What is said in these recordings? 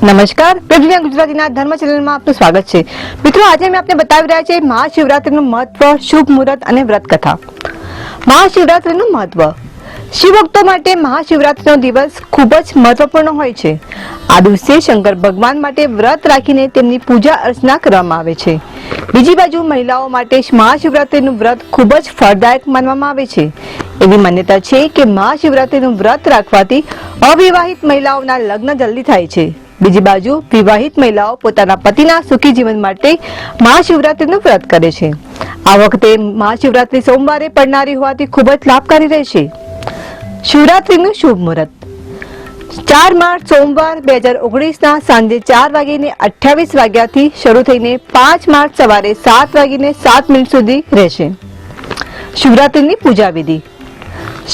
નમસ્કાર, પ્રજ્ઞા ગુજરાતીના ધર્મ ચેનલમાં આપનું સ્વાગત છે। મિત્રો, આજે મેં આપને બતાવી રહ્યા છે મહાશિવરાત્રીનું મહત્વ, શુભ મુહૂર્ત અને વ્રત કથા। મહાશિવરાત્રીનું મહત્વ। શિવભક્તો માટે મહાશિવરાત્રીનો દિવસ ખૂબ જ મહત્વપૂર્ણ હોય છે। આ દિવસે શંકર ભગવાન માટે વ્રત રાખીને તેમની પૂજા અર્ચના કરવામાં આવે છે। બીજી બાજુ મહિલાઓ માટે મહાશિવરાત્રીનું વ્રત ખૂબ જ ફળદાયક માનવામાં આવે છે। એવી માન્યતા છે કે મહાશિવરાત્રીનું વ્રત રાખવાથી અવિવાહિત મહિલાઓના લગ્ન જલ્દી થાય છે। બીજી બાજુ વિવાહિત મહિલાઓ પોતાના પતિના સુખી જીવન માટે મહાશિવરાત્રીનું વ્રત કરે છે। આ વખતે મહાશિવરાત્રી સોમવારે પડનારી હોવાથી ખૂબ જ લાભકારી રહેશે। શિવરાત્રીનું શુભ મુહૂર્ત 4 માર્ચ સોમવાર 2019 ના સાંજે 4:28 વાગ્યાથી શરૂ થઈને 5 માર્ચ સવારે 7:07 સુધી રહેશે। શિવરાત્રીની પૂજા વિધિ।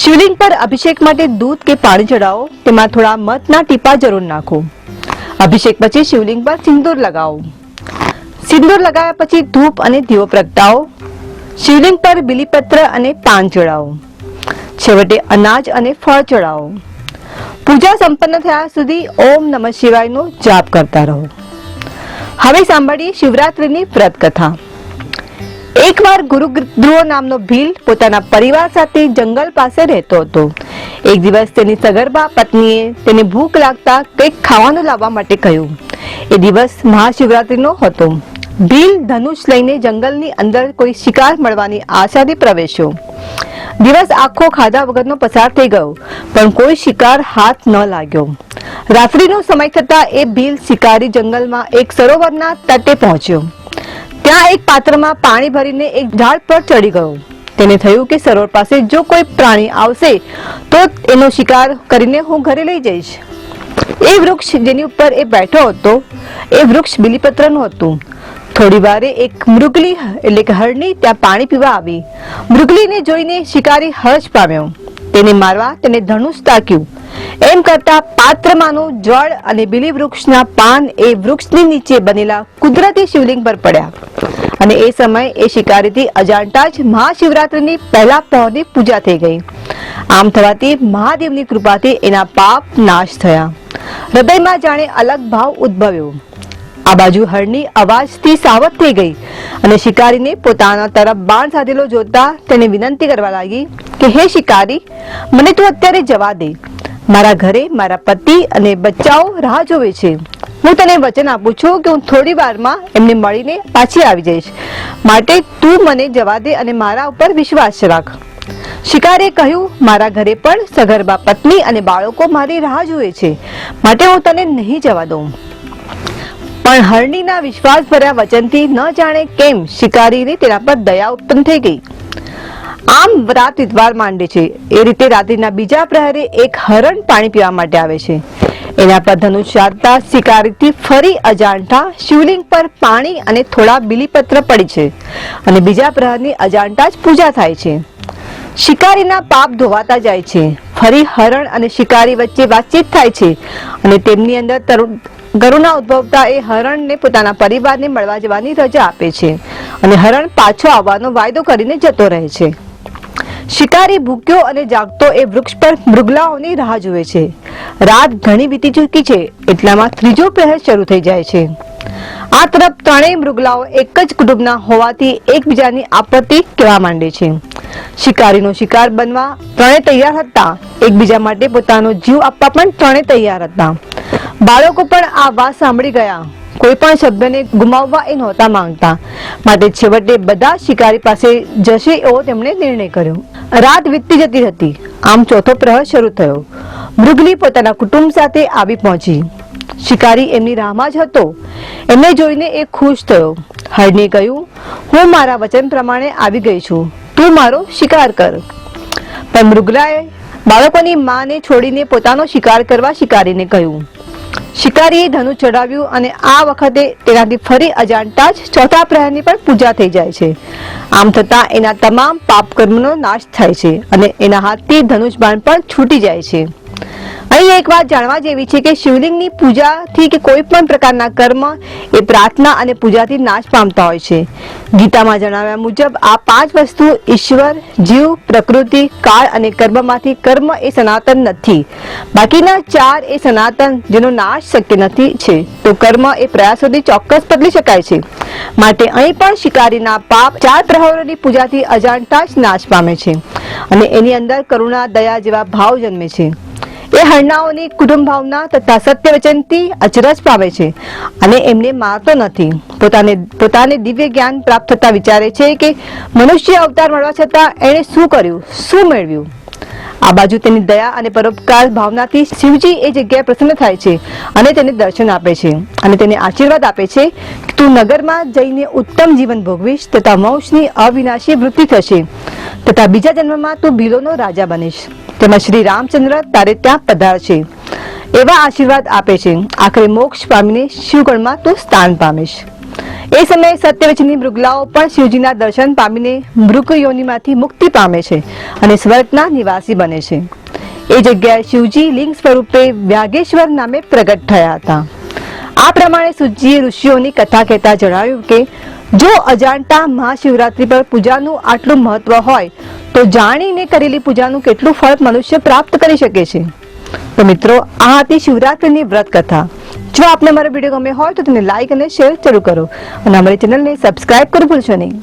શિવલિંગ પર અભિષેક માટે દૂધ કે પાણી ચડાવો, તેમાં થોડા મધના ટીપા જરૂર નાખો। અભિષેક પછી શિવલિંગ પર સિંદૂર લગાવો। સિંદૂર લગાવ્યા પછી ધૂપ અને દીવો પ્રગટાવો। શિવલિંગ પર બીલીપત્ર અને પાન ચડાવો। છેવટે અનાજ અને ફળ ચડાવો। પૂજા સંપન્ન થયા સુધી ઓમ નમઃ શિવાયનો જાપ કરતા રહો। હવે સાંભળીએ શિવરાત્રીની વ્રત કથા। એકવાર ગુરુ ધ્રુવ નામનો ભીલ પોતાના પરિવાર સાથે જંગલ પાસે રહેતો હતો। એક દિવસ તેની સગર્ભા પત્નીએ તેને ભૂખ લાગતા કંઈક ખાવાનું લાવવા માટે કહ્યું। એ દિવસ મહાશિવરાત્રીનો હતો। ભીલ ધનુષ લઈને જંગલની અંદર કોઈ શિકાર મળવાની આશાથી પ્રવેશ્યો। દિવસ આખો ખાધા વગરનો પસાર થઈ ગયો, પણ કોઈ શિકાર હાથ ન લાગ્યો। રાત્રિનો સમય થતા એ ભીલ શિકારી જંગલમાં એક સરોવરના તટે પહોંચ્યો। ત્યાં એક પાત્રમાં પાણી ભરીને એક ઝાડ પર ચડી ગયો। તેને થયું કે સરોવર પાસે જો કોઈ પ્રાણી આવશે તો એનો શિકાર કરીને હું ઘરે લઈ જઈશ। એ વૃક્ષ જેની ઉપર એ બેઠો હતો એ વૃક્ષ બીલીપત્રનું હતું। થોડી વારે એક મૃગલી એટલે કે હરણી ત્યાં પાણી પીવા આવી। મૃગલીને જોઈને શિકારી હર્ષ પામ્યો। તેને મારવા તેને ધનુષ તાક્યું। એમ કરતા પાત્રમાંનું જળ અને બીલી વૃક્ષના પાન એ વૃક્ષની નીચે બનેલા કુદરતી શિવલિંગ પર પડ્યા અને એ સમયે એ શિકારીથી અજાણતા જ મહાશિવરાત્રીની પહેલા પહોરની પૂજા થઈ ગઈ। આમ થવાથી મહાદેવની કૃપાથી એના પાપ નાશ થયા। હૃદયમાં જાણે અલગ ભાવ ઉદ્ભવ્યો। આ બાજુ હરણી અવાજથી સાવધ થઈ ગઈ અને શિકારીને પોતાના તરફ બાણ સાધેલો જોતા તેને વિનંતી કરવા લાગી કે હે શિકારી, મને તું અત્યારે જવા દે। મારા ઘરે મારા પતિ અને બચ્ચાઓ રાહ જોવે છે। હું તને વચન આપું છું કે હું થોડી વારમાં એમને મળીને પાછી આવી જઈશ, માટે તું મને જવા દે અને મારા ઉપર વિશ્વાસ રાખ। શિકારીએ કહ્યું, મારા ઘરે પણ સગર્ભા પત્ની અને બાળકો મારી રાહ જુએ છે, માટે હું તને નહીં જવા દઉં। પણ હરણીના વિશ્વાસ ભર્યા વચનથી ન જાણે કેમ શિકારીને તેના પર દયા ઉત્પન્ન થઈ ગઈ। આમ રાત વીતવા માંડે છે। એ રીતે રાત્રિના બીજા પ્રહરે એક હરણ પાણી પીવા માટે આવે છે। એના પર ધનુષ ચાલતા શિકારીથી ફરી અજાણતા શિવલિંગ પર પાણી અને થોડા બીલીપત્ર પડી છે અને બીજા પ્રહરની અજાણતા જ પૂજા થાય છે। શિકારીના પાપ ધોવાતા જાય છે। ફરી હરણ અને શિકારી વચ્ચે વાતચીત થાય છે અને તેમની અંદર કરુણા ઉદ્ભવતા એ હરણને પોતાના પરિવારને મળવા જવાની રજા આપે છે અને હરણ પાછો આવવાનો વાયદો કરીને જતો રહે છે। શિકારી ભૂખ્યો અને જાગતો એ વૃક્ષ પર મૃગલાઓની રાહ જુએ છે। રાત ઘણી વીતી ચૂકી છે, એટલામાં ત્રીજો પ્રહર શરૂ થઈ જાય છે। આ તરફ ત્રણેય મૃગલાઓ એક જ કુટુંબના હોવાથી એકબીજાની આપત્તિ કહેવા માંડે છે। શિકારીનો શિકાર બનવા ત્રણે તૈયાર હતા। એકબીજા માટે પોતાનો જીવ આપવા પણ ત્રણે તૈયાર હતા। બાળકો પણ આ વાત સાંભળી ગયા। કોઈ પણ સભ્યને ગુમાવવા એ નહોતા માંગતા, માટે છેવટે બધા શિકારી પાસે જશે એવો તેમણે નિર્ણય કર્યો। રાત વીતતી જતી હતી। આમ ચોથો પ્રહર શરૂ થયો। મૃગલી પોતાના કુટુંબ સાથે આવી પહોંચી। શિકારી એમની રાહમાં જ હતો। એમને જોઈને એ ખુશ થયો। હરણીએ કહ્યું, હું મારા વચન પ્રમાણે આવી ગઈ છું, તું મારો શિકાર કર। પણ મૃગલાએ બાળકોની માને છોડીને પોતાનો શિકાર કરવા શિકારીને કહ્યું। શિકારીએ ધનુષ ચડાવ્યું અને આ વખતે તેનાથી ફરી અજાણતા જ ચોથા પ્રહરની પણ પૂજા થઈ જાય છે। આમ થતાં એના તમામ પાપ કર્મનો નાશ થાય છે અને એના હાથથી ધનુષ બાણ પણ છૂટી જાય છે। અહીં એક વાત જાણવા જેવી છે કે શિવલિંગની પૂજાથી કે કોઈ પણ પ્રકારના કર્મ એ પ્રાર્થના અને પૂજાથી નાશ પામતા હોય છે. ગીતામાં જણાવ્યા મુજબ આ 5 વસ્તુ ઈશ્વર, જીવ, પ્રકૃતિ, કાળ અને કર્મમાંથી કર્મ એ સનાતન નથી. બાકીના 4 એ સનાતન, જેનો નાશ શક્ય નથી છે. તો કર્મ એ પ્રયાસોથી ચોક્કસ બદલી શકાય છે. માટે અહીં પણ શિકારીના પાપ 4 પ્રહરોની પૂજાથી અજાણતા જ નાશ પામે છે અને એની અંદર કરુણા, દયા જેવા ભાવ જન્મે છે. એ હરણાઓની કુટુંબ ભાવના તથા સત્ય વચનથી અચરજ પામે છે અને એમને મારતો નથી. પોતાને દિવ્ય જ્ઞાન પ્રાપ્ત થતા વિચારે છે કે મનુષ્ય અવતાર મળવા છતાં એણે શું કર્યું, શું મેળવ્યું. આ બાજુ તેની દયા અને પરોપકાર ભાવનાથી શિવજી એ જગ્યાએ પ્રસન્ન થાય છે અને તેને દર્શન આપે છે અને તેને આશીર્વાદ આપે છે કે તું નગરમાં જઈને ઉત્તમ જીવન ભોગવીશ તથા વંશની અવિનાશી વૃદ્ધિ થશે તથા બીજા જન્મમાં તું ભીલોનો રાજા બનીશ. તેમાં શ્રી રામચંદ્ર તારે ત્યાં પધારશે એવા આશીર્વાદ આપે છે. આખરે મોક્ષ પામીને શિવગણમાં તું સ્થાન પામીશ. એ સમયે સત્યવચની મૃગલાઓ પણ શિવજીના દર્શન પામીને મૃગ યોનિમાંથી મુક્તિ પામે છે અને સ્વર્ગના નિવાસી બને છે. એ જગ્યાએ શિવજી લિંગ સ્વરૂપે વ્યાગેશ્વર નામે પ્રગટ થયા હતા. આ પ્રમાણે સુજીએ ઋષિઓની કથા કહેતા જણાવ્યું કે જો અજાણતા મહાશિવરાત્રી પર પૂજાનું આટલું મહત્વ હોય તો જાણીને કરેલી પૂજાનું કેટલું ફળ મનુષ્ય પ્રાપ્ત કરી શકે છે. તો મિત્રો, આ હતી શિવરાત્રીની વ્રત કથા. જો આપને મારો વિડીયો ગમે હોય તો તેને લાઈક અને શેર જરૂર કરો અને અમારી ચેનલને સબસ્ક્રાઇબ કરવું ભૂલશો નહીં.